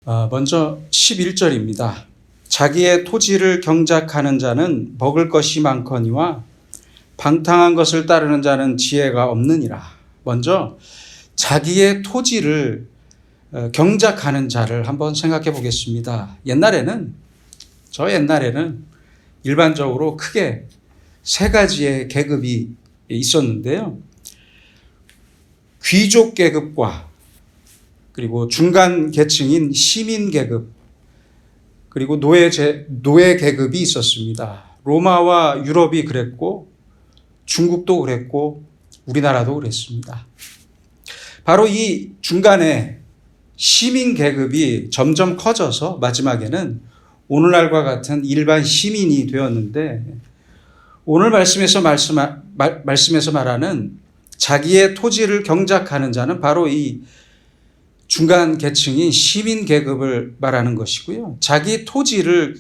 먼저 11절입니다. 자기의 토지를 경작하는 자는 먹을 것이 많거니와 방탕한 것을 따르는 자는 지혜가 없느니라. 먼저 자기의 토지를 경작하는 자를 한번 생각해 보겠습니다. 옛날에는 일반적으로 크게 세 가지의 계급이 있었는데요. 귀족 계급과 그리고 중간 계층인 시민 계급, 그리고 노예 계급이 있었습니다. 로마와 유럽이 그랬고 중국도 그랬고 우리나라도 그랬습니다. 바로 이 중간에 시민 계급이 점점 커져서 마지막에는 오늘날과 같은 일반 시민이 되었는데, 오늘 말씀에서 말하는 자기의 토지를 경작하는 자는 바로 이 중간 계층인 시민 계급을 말하는 것이고요. 자기 토지를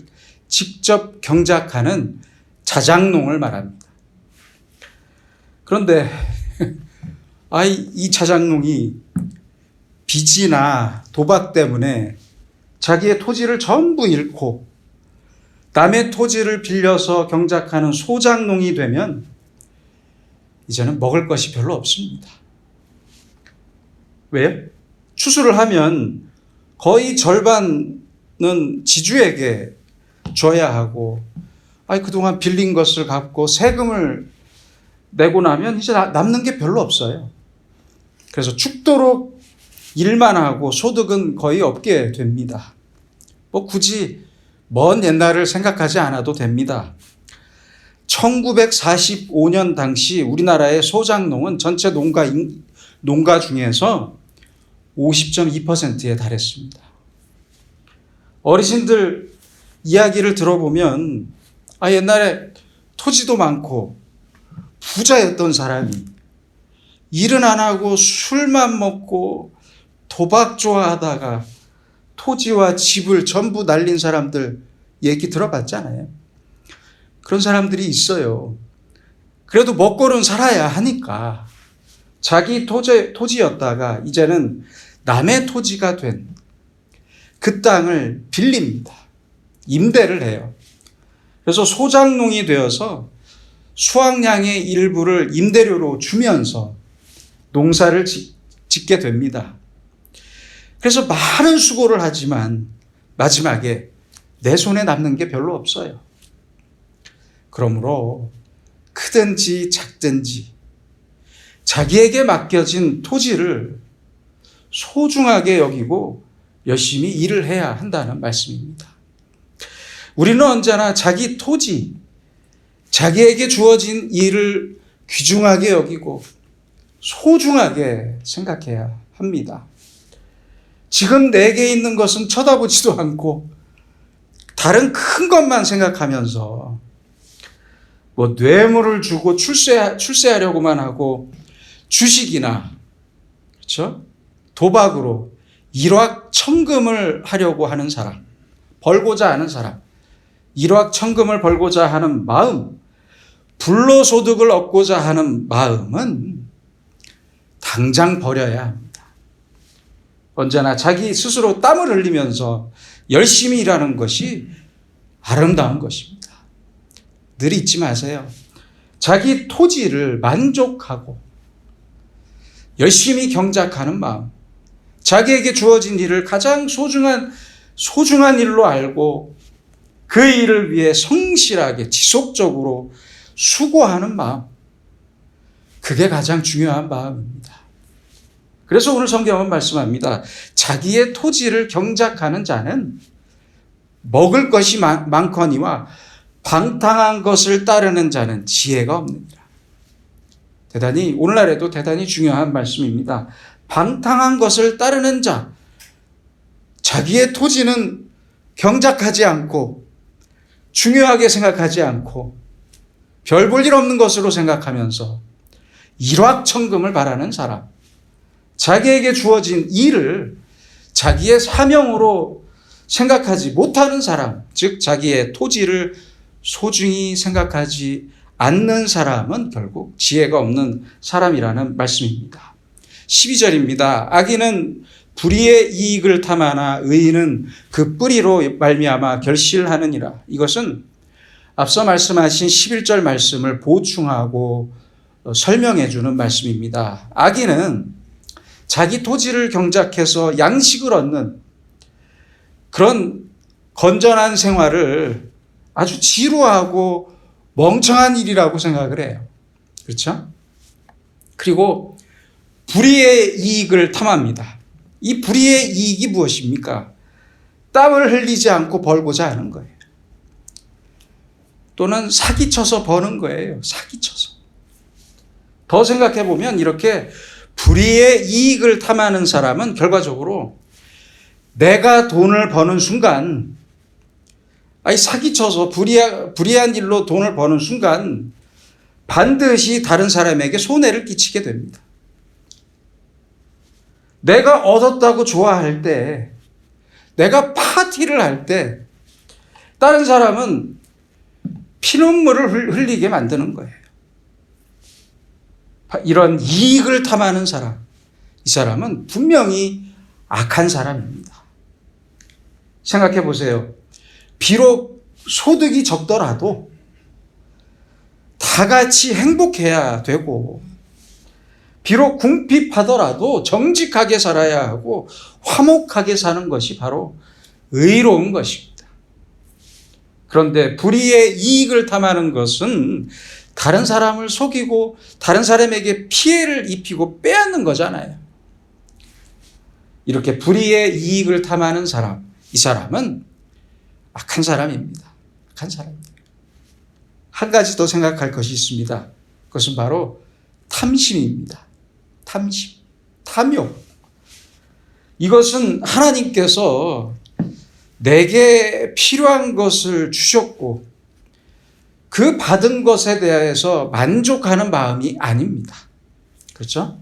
직접 경작하는 자작농을 말합니다. 그런데 이 자작농이 빚이나 도박 때문에 자기의 토지를 전부 잃고 남의 토지를 빌려서 경작하는 소작농이 되면 이제는 먹을 것이 별로 없습니다. 왜요? 추수를 하면 거의 절반은 지주에게 줘야 하고, 그동안 빌린 것을 갚고 세금을 내고 나면 이제 남는 게 별로 없어요. 그래서 죽도록 일만 하고 소득은 거의 없게 됩니다. 굳이 먼 옛날을 생각하지 않아도 됩니다. 1945년 당시 우리나라의 소작농은 전체 농가 중에서 50.2%에 달했습니다. 어르신들 이야기를 들어보면 옛날에 토지도 많고 부자였던 사람이 일은 안 하고 술만 먹고 도박 좋아하다가 토지와 집을 전부 날린 사람들 얘기 들어봤잖아요. 그런 사람들이 있어요. 그래도 먹고는 살아야 하니까 자기 토지였다가 이제는 남의 토지가 된 그 땅을 빌립니다. 임대를 해요. 그래서 소작농이 되어서 수확량의 일부를 임대료로 주면서 농사를 짓게 됩니다. 그래서 많은 수고를 하지만 마지막에 내 손에 남는 게 별로 없어요. 그러므로 크든지 작든지 자기에게 맡겨진 토지를 소중하게 여기고 열심히 일을 해야 한다는 말씀입니다. 우리는 언제나 자기 토지, 자기에게 주어진 일을 귀중하게 여기고 소중하게 생각해야 합니다. 지금 내게 있는 것은 쳐다보지도 않고 다른 큰 것만 생각하면서 뇌물을 주고 출세하려고만 하고 주식이나 그렇죠? 도박으로 일확천금을 하려고 하는 사람, 벌고자 하는 사람, 일확천금을 벌고자 하는 마음, 불로소득을 얻고자 하는 마음은 당장 버려야 합니다. 언제나 자기 스스로 땀을 흘리면서 열심히 일하는 것이 아름다운 것입니다. 늘 잊지 마세요. 자기 토지를 만족하고 열심히 경작하는 마음, 자기에게 주어진 일을 가장 소중한 일로 알고 그 일을 위해 성실하게 지속적으로 수고하는 마음, 그게 가장 중요한 마음입니다. 그래서 오늘 성경은 말씀합니다. 자기의 토지를 경작하는 자는 먹을 것이 많거니와 방탕한 것을 따르는 자는 지혜가 없느니라. 오늘날에도 대단히 중요한 말씀입니다. 방탕한 것을 따르는 자, 자기의 토지는 경작하지 않고 중요하게 생각하지 않고 별 볼 일 없는 것으로 생각하면서 일확천금을 바라는 사람, 자기에게 주어진 일을 자기의 사명으로 생각하지 못하는 사람, 즉 자기의 토지를 소중히 생각하지 않는 사람은 결국 지혜가 없는 사람이라는 말씀입니다. 12절입니다. 악인은 불의의 이익을 탐하나 의인은 그 뿌리로 말미암아 결실하느니라. 이것은 앞서 말씀하신 11절 말씀을 보충하고 설명해 주는 말씀입니다. 악인은 자기 토지를 경작해서 양식을 얻는 그런 건전한 생활을 아주 지루하고 멍청한 일이라고 생각을 해요. 그렇죠? 그리고 불의의 이익을 탐합니다. 이 불의의 이익이 무엇입니까? 땀을 흘리지 않고 벌고자 하는 거예요. 또는 사기쳐서 버는 거예요. 사기쳐서. 더 생각해 보면 이렇게 불의의 이익을 탐하는 사람은 결과적으로 내가 돈을 버는 순간, 사기쳐서 불의한 일로 돈을 버는 순간 반드시 다른 사람에게 손해를 끼치게 됩니다. 내가 얻었다고 좋아할 때, 내가 파티를 할 때 다른 사람은 피눈물을 흘리게 만드는 거예요. 이런 이익을 탐하는 사람, 이 사람은 분명히 악한 사람입니다. 생각해 보세요. 비록 소득이 적더라도 다 같이 행복해야 되고, 비록 궁핍하더라도 정직하게 살아야 하고 화목하게 사는 것이 바로 의로운 것입니다. 그런데 불의의 이익을 탐하는 것은 다른 사람을 속이고 다른 사람에게 피해를 입히고 빼앗는 거잖아요. 이렇게 불의의 이익을 탐하는 사람, 이 사람은 악한 사람입니다. 악한 사람입니다. 한 가지 더 생각할 것이 있습니다. 그것은 바로 탐심입니다. 탐심, 탐욕. 이것은 하나님께서 내게 필요한 것을 주셨고 그 받은 것에 대해서 만족하는 마음이 아닙니다. 그렇죠?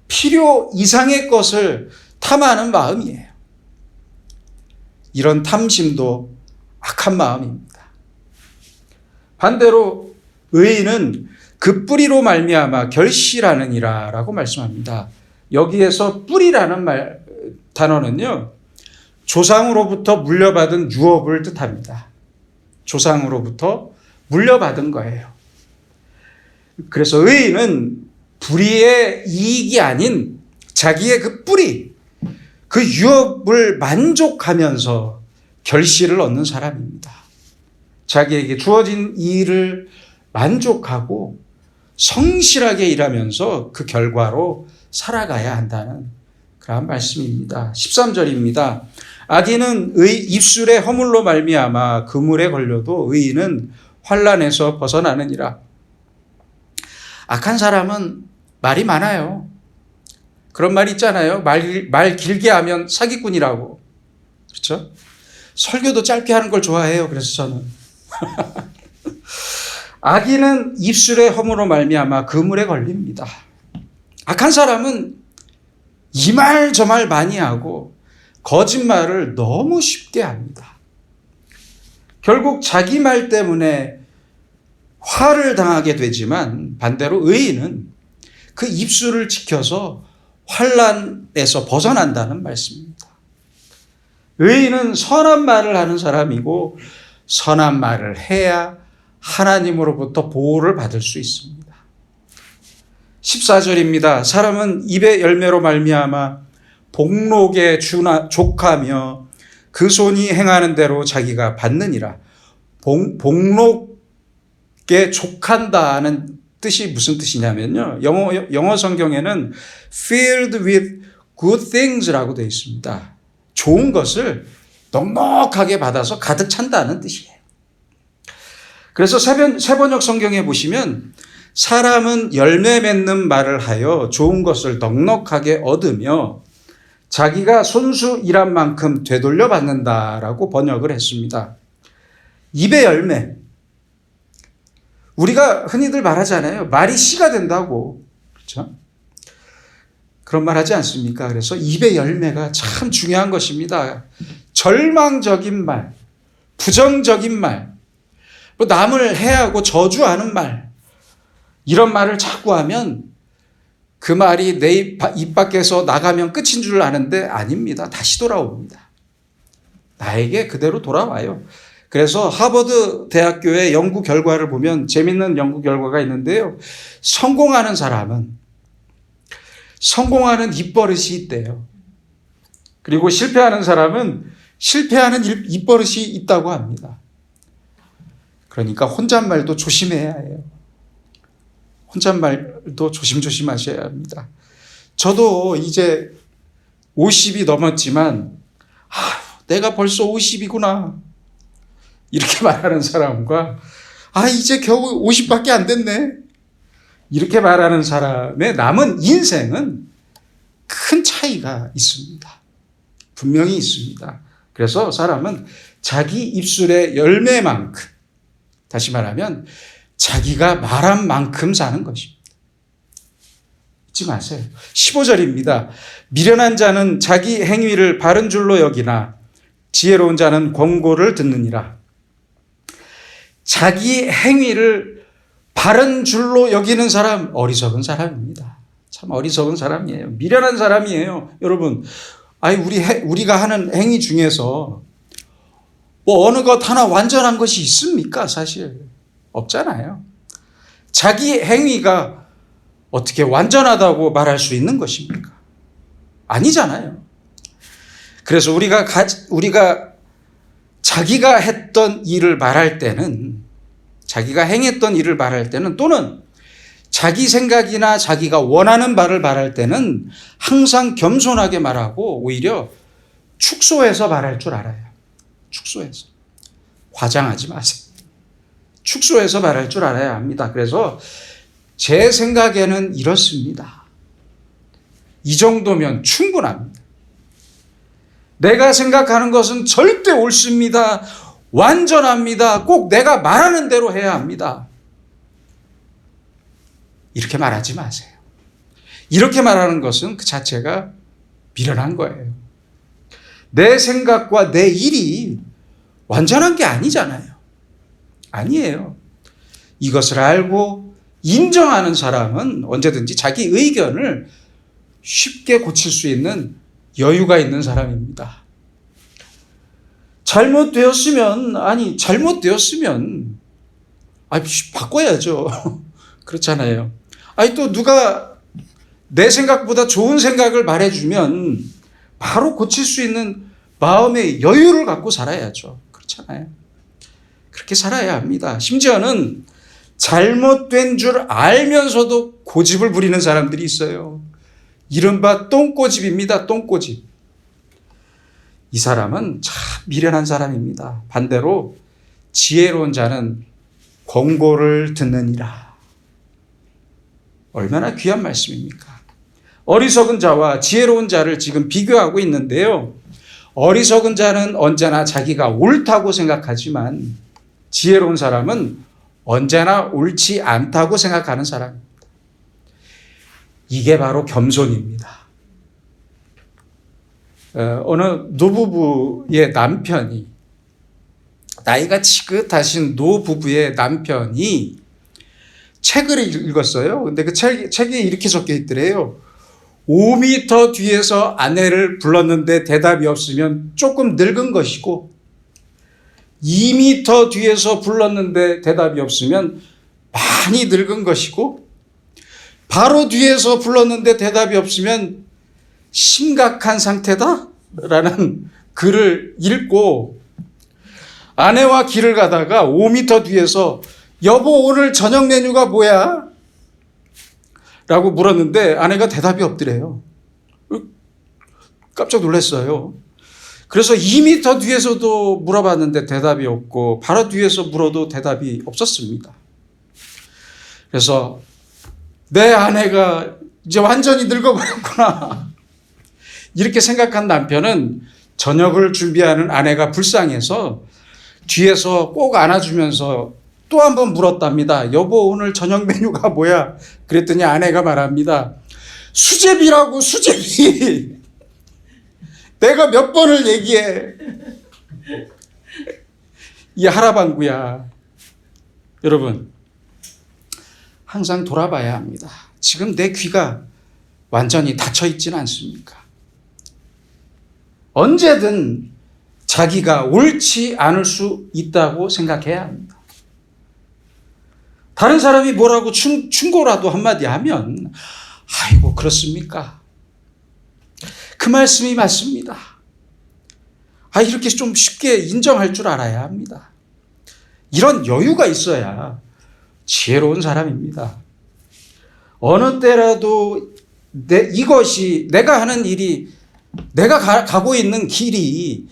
필요 이상의 것을 탐하는 마음이에요. 이런 탐심도 악한 마음입니다. 반대로 의인은 그 뿌리로 말미암아 결실하느니라 라고 말씀합니다. 여기에서 뿌리라는 단어는요, 조상으로부터 물려받은 유업을 뜻합니다. 조상으로부터 물려받은 거예요. 그래서 의인은 불의의 이익이 아닌 자기의 그 뿌리, 그 유업을 만족하면서 결실을 얻는 사람입니다. 자기에게 주어진 일을 만족하고 성실하게 일하면서 그 결과로 살아가야 한다는 그런 말씀입니다. 13절입니다. 악인은 입술의 허물로 말미암아 그물에 걸려도 의인은 환난에서 벗어나느니라. 악한 사람은 말이 많아요. 그런 말 있잖아요. 말 길게 하면 사기꾼이라고. 그렇죠? 설교도 짧게 하는 걸 좋아해요. 그래서 저는. 악인은 입술의 허물로 말미암아 그물에 걸립니다. 악한 사람은 이 말 저 말 많이 하고 거짓말을 너무 쉽게 합니다. 결국 자기 말 때문에 화를 당하게 되지만 반대로 의인은 그 입술을 지켜서 환난에서 벗어난다는 말씀입니다. 의인은 선한 말을 하는 사람이고 선한 말을 해야 하나님으로부터 보호를 받을 수 있습니다. 14절입니다. 사람은 입의 열매로 말미암아 복록에 족하며 그 손이 행하는 대로 자기가 받느니라. 복록에 족한다는 뜻이 무슨 뜻이냐면요. 영어 성경에는 filled with good things라고 되어 있습니다. 좋은 것을 넉넉하게 받아서 가득 찬다는 뜻이에요. 그래서 세번역 성경에 보시면 사람은 열매 맺는 말을 하여 좋은 것을 넉넉하게 얻으며 자기가 손수 일한 만큼 되돌려 받는다라고 번역을 했습니다. 입의 열매. 우리가 흔히들 말하잖아요. 말이 씨가 된다고. 그렇죠? 그런 말 하지 않습니까? 그래서 입의 열매가 참 중요한 것입니다. 절망적인 말, 부정적인 말, 남을 해하고 저주하는 말, 이런 말을 자꾸 하면 그 말이 내 입 밖에서 나가면 끝인 줄 아는데 아닙니다. 다시 돌아옵니다. 나에게 그대로 돌아와요. 그래서 하버드 대학교의 연구 결과를 보면 재밌는 연구 결과가 있는데요. 성공하는 사람은 성공하는 입버릇이 있대요. 그리고 실패하는 사람은 실패하는 입버릇이 있다고 합니다. 그러니까 혼잣말도 조심해야 해요. 혼잣말도 조심조심 하셔야 합니다. 저도 이제 50이 넘었지만 내가 벌써 50이구나 이렇게 말하는 사람과 이제 겨우 50밖에 안 됐네 이렇게 말하는 사람의 남은 인생은 큰 차이가 있습니다. 분명히 있습니다. 그래서 사람은 자기 입술의 열매만큼, 다시 말하면 자기가 말한 만큼 사는 것입니다. 잊지 마세요. 15절입니다. 미련한 자는 자기 행위를 바른 줄로 여기나 지혜로운 자는 권고를 듣느니라. 자기 행위를 바른 줄로 여기는 사람, 어리석은 사람입니다. 참 어리석은 사람이에요. 미련한 사람이에요. 여러분, 우리가 하는 행위 중에서 어느 것 하나 완전한 것이 있습니까? 사실 없잖아요. 자기 행위가 어떻게 완전하다고 말할 수 있는 것입니까? 아니잖아요. 그래서 우리가 자기가 했던 일을 말할 때는, 자기가 행했던 일을 말할 때는, 또는 자기 생각이나 자기가 원하는 바를 말할 때는 항상 겸손하게 말하고 오히려 축소해서 말할 줄 알아요. 축소해서. 과장하지 마세요. 축소해서 말할 줄 알아야 합니다. 그래서 제 생각에는 이렇습니다. 이 정도면 충분합니다. 내가 생각하는 것은 절대 옳습니다. 완전합니다. 꼭 내가 말하는 대로 해야 합니다. 이렇게 말하지 마세요. 이렇게 말하는 것은 그 자체가 미련한 거예요. 내 생각과 내 일이 완전한 게 아니잖아요. 아니에요. 이것을 알고 인정하는 사람은 언제든지 자기 의견을 쉽게 고칠 수 있는 여유가 있는 사람입니다. 잘못되었으면 바꿔야죠. 그렇잖아요. 또 누가 내 생각보다 좋은 생각을 말해주면 바로 고칠 수 있는 마음의 여유를 갖고 살아야죠. 그렇잖아요. 그렇게 살아야 합니다. 심지어는 잘못된 줄 알면서도 고집을 부리는 사람들이 있어요. 이른바 똥꼬집입니다. 똥꼬집. 이 사람은 참 미련한 사람입니다. 반대로 지혜로운 자는 권고를 듣느니라. 얼마나 귀한 말씀입니까? 어리석은 자와 지혜로운 자를 지금 비교하고 있는데요. 어리석은 자는 언제나 자기가 옳다고 생각하지만 지혜로운 사람은 언제나 옳지 않다고 생각하는 사람입니다. 이게 바로 겸손입니다. 어느 노부부의 남편이, 나이가 지긋하신 노부부의 남편이 책을 읽었어요. 근데 그 책에 이렇게 적혀 있더래요. 5m 뒤에서 아내를 불렀는데 대답이 없으면 조금 늙은 것이고, 2m 뒤에서 불렀는데 대답이 없으면 많이 늙은 것이고, 바로 뒤에서 불렀는데 대답이 없으면 심각한 상태다? 라는 글을 읽고 아내와 길을 가다가 5m 뒤에서 여보 오늘 저녁 메뉴가 뭐야? 라고 물었는데 아내가 대답이 없더래요. 깜짝 놀랐어요. 그래서 2m 뒤에서도 물어봤는데 대답이 없고 바로 뒤에서 물어도 대답이 없었습니다. 그래서 내 아내가 이제 완전히 늙어버렸구나 이렇게 생각한 남편은 저녁을 준비하는 아내가 불쌍해서 뒤에서 꼭 안아주면서 또 한 번 물었답니다. 여보 오늘 저녁 메뉴가 뭐야? 그랬더니 아내가 말합니다. 수제비라고 수제비. 내가 몇 번을 얘기해. 이 할아방구야. 여러분 항상 돌아봐야 합니다. 지금 내 귀가 완전히 닫혀 있지는 않습니까? 언제든 자기가 옳지 않을 수 있다고 생각해야 합니다. 다른 사람이 뭐라고 충고라도 한마디 하면 아이고 그렇습니까? 그 말씀이 맞습니다. 이렇게 좀 쉽게 인정할 줄 알아야 합니다. 이런 여유가 있어야 지혜로운 사람입니다. 어느 때라도 이것이 내가 하는 일이 내가 가고 있는 길이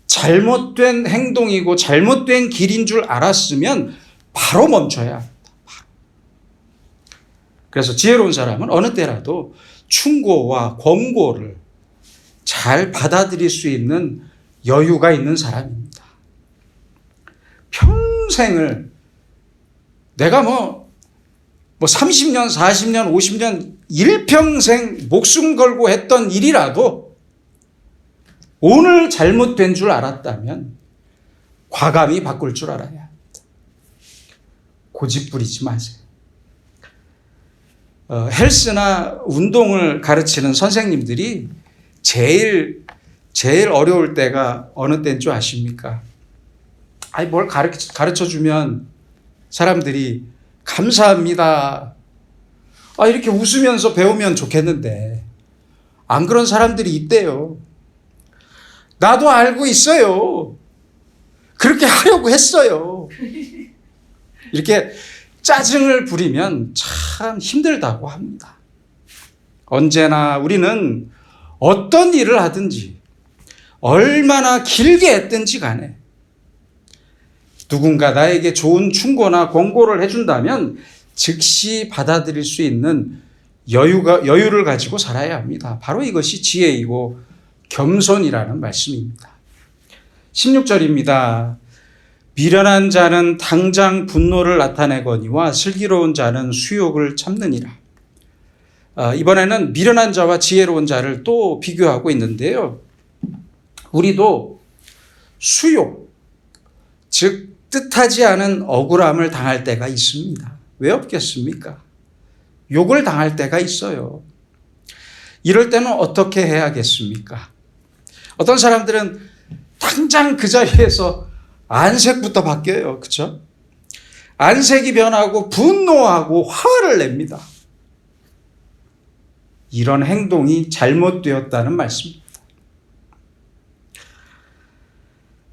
잘못된 행동이고 잘못된 길인 줄 알았으면 바로 멈춰야 합니다. 그래서 지혜로운 사람은 어느 때라도 충고와 권고를 잘 받아들일 수 있는 여유가 있는 사람입니다. 평생을 내가 뭐 30년, 40년, 50년, 일평생 목숨 걸고 했던 일이라도 오늘 잘못된 줄 알았다면 과감히 바꿀 줄 알아야 합니다. 고집 부리지 마세요. 헬스나 운동을 가르치는 선생님들이 제일 어려울 때가 어느 때인 줄 아십니까? 뭘 가르쳐주면 사람들이 감사합니다. 이렇게 웃으면서 배우면 좋겠는데 안 그런 사람들이 있대요. 나도 알고 있어요. 그렇게 하려고 했어요. 이렇게 짜증을 부리면 참 힘들다고 합니다. 언제나 우리는 어떤 일을 하든지 얼마나 길게 했든지 간에 누군가 나에게 좋은 충고나 권고를 해준다면 즉시 받아들일 수 있는 여유를 가지고 살아야 합니다. 바로 이것이 지혜이고 겸손이라는 말씀입니다. 16절입니다. 미련한 자는 당장 분노를 나타내거니와 슬기로운 자는 수욕을 참느니라. 이번에는 미련한 자와 지혜로운 자를 또 비교하고 있는데요. 우리도 수욕, 즉 뜻하지 않은 억울함을 당할 때가 있습니다. 왜 없겠습니까? 욕을 당할 때가 있어요. 이럴 때는 어떻게 해야겠습니까? 어떤 사람들은 당장 그 자리에서 안색부터 바뀌어요. 그렇죠? 안색이 변하고 분노하고 화를 냅니다. 이런 행동이 잘못되었다는 말씀입니다.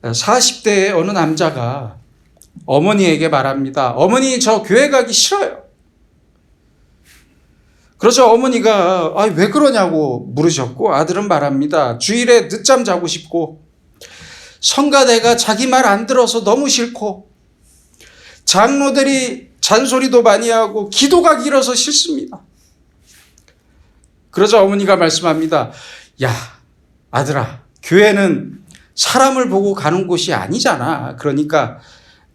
40대의 어느 남자가 어머니에게 말합니다. 어머니, 저 교회 가기 싫어요. 그래서 어머니가 왜 그러냐고 물으셨고 아들은 말합니다. 주일에 늦잠 자고 싶고 성가대가 자기 말 안 들어서 너무 싫고 장로들이 잔소리도 많이 하고 기도가 길어서 싫습니다. 그러자 어머니가 말씀합니다. 야, 아들아, 교회는 사람을 보고 가는 곳이 아니잖아. 그러니까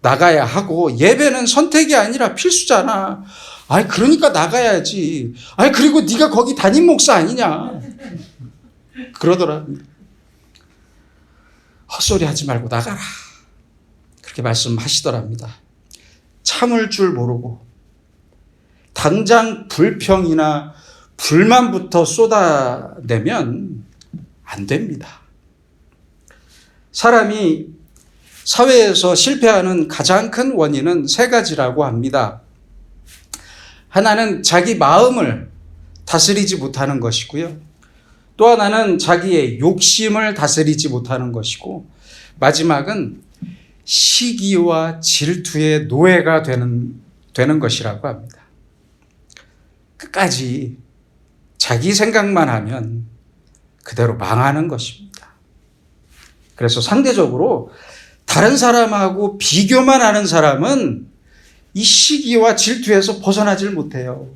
나가야 하고 예배는 선택이 아니라 필수잖아. 그러니까 나가야지. 그리고 네가 거기 담임 목사 아니냐. 그러더랍니다. 헛소리 하지 말고 나가라. 그렇게 말씀하시더랍니다. 참을 줄 모르고 당장 불평이나 불만부터 쏟아내면 안 됩니다. 사람이 사회에서 실패하는 가장 큰 원인은 세 가지라고 합니다. 하나는 자기 마음을 다스리지 못하는 것이고요. 또 하나는 자기의 욕심을 다스리지 못하는 것이고 마지막은 시기와 질투의 노예가 되는 것이라고 합니다. 끝까지 자기 생각만 하면 그대로 망하는 것입니다. 그래서 상대적으로 다른 사람하고 비교만 하는 사람은 이 시기와 질투에서 벗어나질 못해요.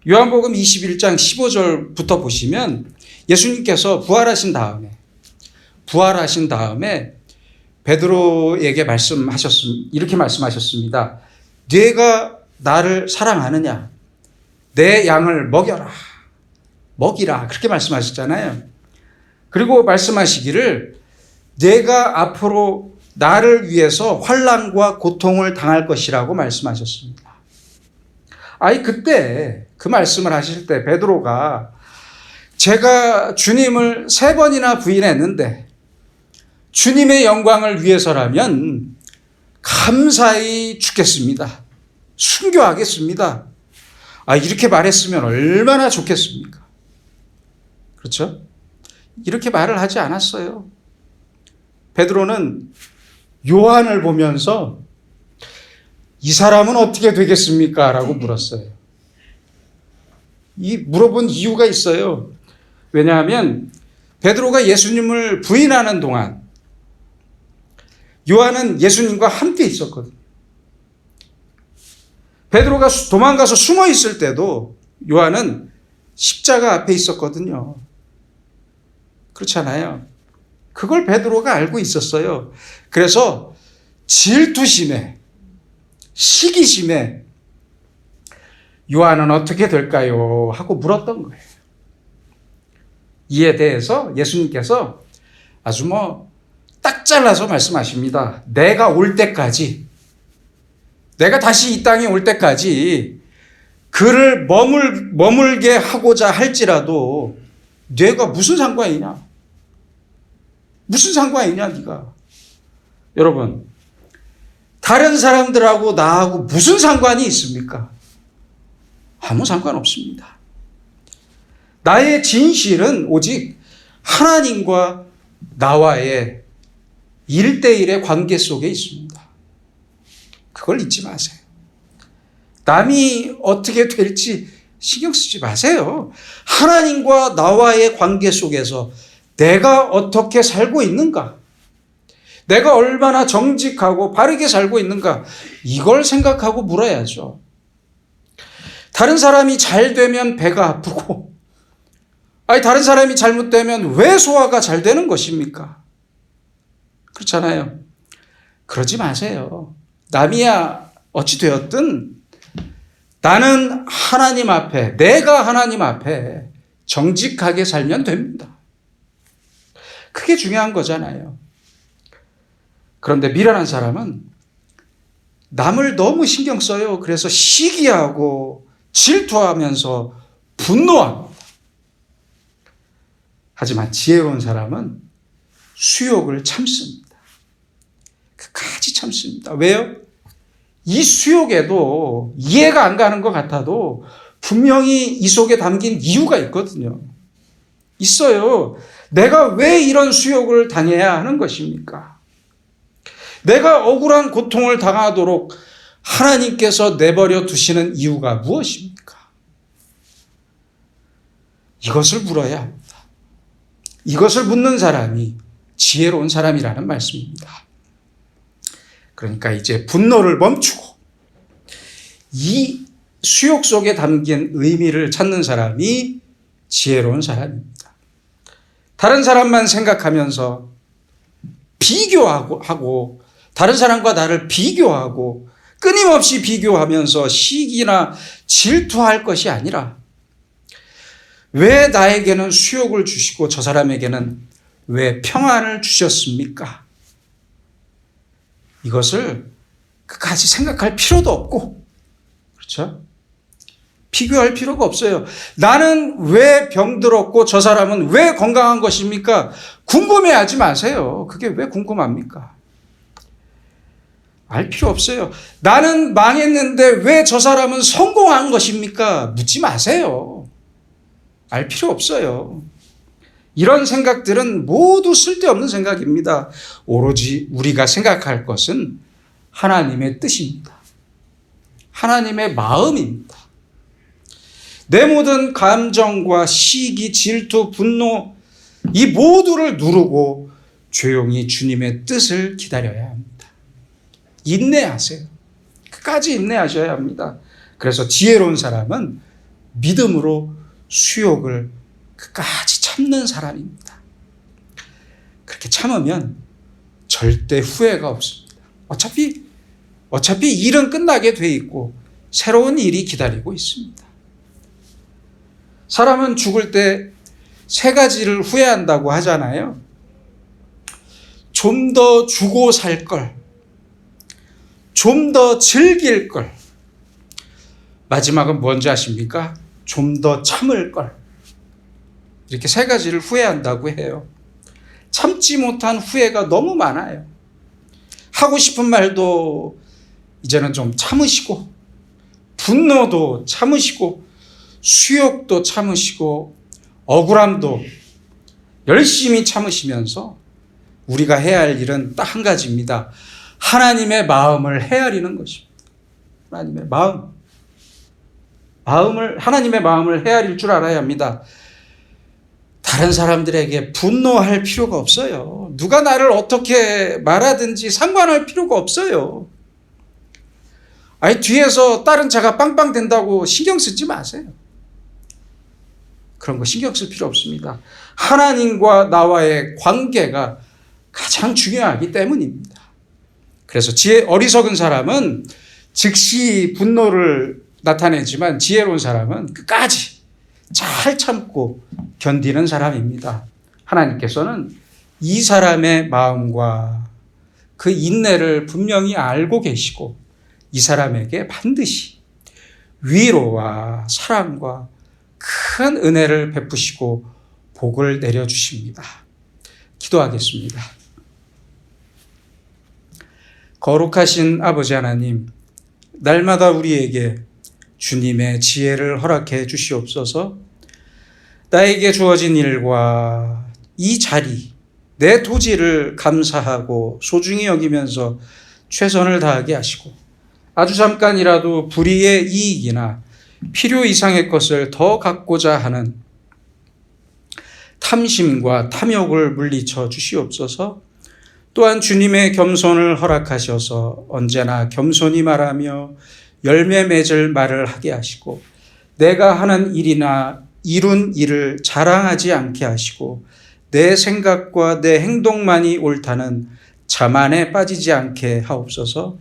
요한복음 21장 15절부터 보시면 예수님께서 부활하신 다음에 베드로에게 이렇게 말씀하셨습니다. 네가 나를 사랑하느냐? 내 양을 먹이라. 그렇게 말씀하셨잖아요. 그리고 말씀하시기를 내가 앞으로 나를 위해서 환난과 고통을 당할 것이라고 말씀하셨습니다. 그때 그 말씀을 하실 때 베드로가 제가 주님을 3번이나 부인했는데 주님의 영광을 위해서라면 감사히 죽겠습니다. 순교하겠습니다. 이렇게 말했으면 얼마나 좋겠습니까? 그렇죠? 이렇게 말을 하지 않았어요. 베드로는 요한을 보면서 이 사람은 어떻게 되겠습니까? 라고 물었어요. 이 물어본 이유가 있어요. 왜냐하면 베드로가 예수님을 부인하는 동안 요한은 예수님과 함께 있었거든요. 베드로가 도망가서 숨어 있을 때도 요한은 십자가 앞에 있었거든요. 그렇잖아요. 그걸 베드로가 알고 있었어요. 그래서 질투심에, 시기심에 요한은 어떻게 될까요? 하고 물었던 거예요. 이에 대해서 예수님께서 아주 딱 잘라서 말씀하십니다. 내가 올 때까지, 내가 다시 이 땅에 올 때까지 그를 머물게 하고자 할지라도 네가 무슨 상관이냐? 무슨 상관이냐 네가? 여러분, 다른 사람들하고 나하고 무슨 상관이 있습니까? 아무 상관없습니다. 나의 진실은 오직 하나님과 나와의 1대1의 관계 속에 있습니다. 그걸 잊지 마세요. 남이 어떻게 될지 신경 쓰지 마세요. 하나님과 나와의 관계 속에서 내가 어떻게 살고 있는가? 내가 얼마나 정직하고 바르게 살고 있는가? 이걸 생각하고 물어야죠. 다른 사람이 잘 되면 배가 아프고, 다른 사람이 잘못되면 왜 소화가 잘 되는 것입니까? 그렇잖아요. 그러지 마세요. 남이야 어찌 되었든 나는 하나님 앞에, 내가 하나님 앞에 정직하게 살면 됩니다. 그게 중요한 거잖아요. 그런데 미련한 사람은 남을 너무 신경 써요. 그래서 시기하고 질투하면서 분노합니다. 하지만 지혜로운 사람은 수욕을 참습니다. 끝까지 참습니다. 왜요? 이 수욕에도 이해가 안 가는 것 같아도 분명히 이 속에 담긴 이유가 있거든요. 있어요. 내가 왜 이런 수욕을 당해야 하는 것입니까? 내가 억울한 고통을 당하도록 하나님께서 내버려 두시는 이유가 무엇입니까? 이것을 물어야 합니다. 이것을 묻는 사람이 지혜로운 사람이라는 말씀입니다. 그러니까 이제 분노를 멈추고 이 수욕 속에 담긴 의미를 찾는 사람이 지혜로운 사람입니다. 다른 사람만 생각하면서 비교하고 다른 사람과 나를 비교하고 끊임없이 비교하면서 시기나 질투할 것이 아니라 왜 나에게는 수욕을 주시고 저 사람에게는 왜 평안을 주셨습니까? 이것을 끝까지 생각할 필요도 없고, 그렇죠? 비교할 필요가 없어요. 나는 왜 병들었고 저 사람은 왜 건강한 것입니까? 궁금해하지 마세요. 그게 왜 궁금합니까? 알 필요 없어요. 나는 망했는데 왜 저 사람은 성공한 것입니까? 묻지 마세요. 알 필요 없어요. 이런 생각들은 모두 쓸데없는 생각입니다. 오로지 우리가 생각할 것은 하나님의 뜻입니다. 하나님의 마음입니다. 내 모든 감정과 시기, 질투, 분노 이 모두를 누르고 조용히 주님의 뜻을 기다려야 합니다. 인내하세요. 끝까지 인내하셔야 합니다. 그래서 지혜로운 사람은 믿음으로 수욕을 끝까지 참는 사람입니다. 그렇게 참으면 절대 후회가 없습니다. 어차피 일은 끝나게 돼 있고 새로운 일이 기다리고 있습니다. 사람은 죽을 때 3가지를 후회한다고 하잖아요. 좀 더 주고 살 걸, 좀 더 즐길 걸, 마지막은 뭔지 아십니까? 좀 더 참을 걸. 이렇게 세 가지를 후회한다고 해요. 참지 못한 후회가 너무 많아요. 하고 싶은 말도 이제는 좀 참으시고, 분노도 참으시고, 수욕도 참으시고, 억울함도 열심히 참으시면서 우리가 해야 할 일은 딱 한 가지입니다. 하나님의 마음을 헤아리는 것입니다. 하나님의 하나님의 마음을 헤아릴 줄 알아야 합니다. 다른 사람들에게 분노할 필요가 없어요. 누가 나를 어떻게 말하든지 상관할 필요가 없어요. 아니, 뒤에서 다른 자가 빵빵 된다고 신경 쓰지 마세요. 그런 거 신경 쓸 필요 없습니다. 하나님과 나와의 관계가 가장 중요하기 때문입니다. 그래서 어리석은 사람은 즉시 분노를 나타내지만 지혜로운 사람은 끝까지 잘 참고 견디는 사람입니다. 하나님께서는 이 사람의 마음과 그 인내를 분명히 알고 계시고 이 사람에게 반드시 위로와 사랑과 큰 은혜를 베푸시고 복을 내려주십니다. 기도하겠습니다. 거룩하신 아버지 하나님, 날마다 우리에게 주님의 지혜를 허락해 주시옵소서. 나에게 주어진 일과 이 자리, 내 토지를 감사하고 소중히 여기면서 최선을 다하게 하시고 아주 잠깐이라도 불의의 이익이나 필요 이상의 것을 더 갖고자 하는 탐심과 탐욕을 물리쳐 주시옵소서. 또한 주님의 겸손을 허락하셔서 언제나 겸손히 말하며 열매 맺을 말을 하게 하시고 내가 하는 일이나 이룬 일을 자랑하지 않게 하시고 내 생각과 내 행동만이 옳다는 자만에 빠지지 않게 하옵소서.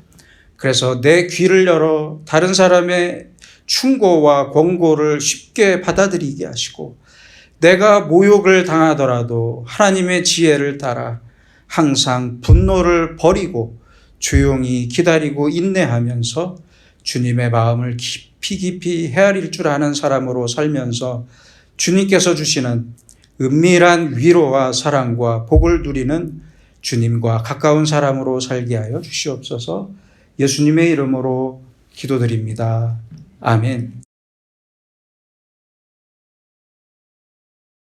그래서 내 귀를 열어 다른 사람의 충고와 권고를 쉽게 받아들이게 하시고 내가 모욕을 당하더라도 하나님의 지혜를 따라 항상 분노를 버리고 조용히 기다리고 인내하면서 주님의 마음을 깊이 헤아릴 줄 아는 사람으로 살면서 주님께서 주시는 은밀한 위로와 사랑과 복을 누리는 주님과 가까운 사람으로 살게 하여 주시옵소서. 예수님의 이름으로 기도드립니다. 아멘.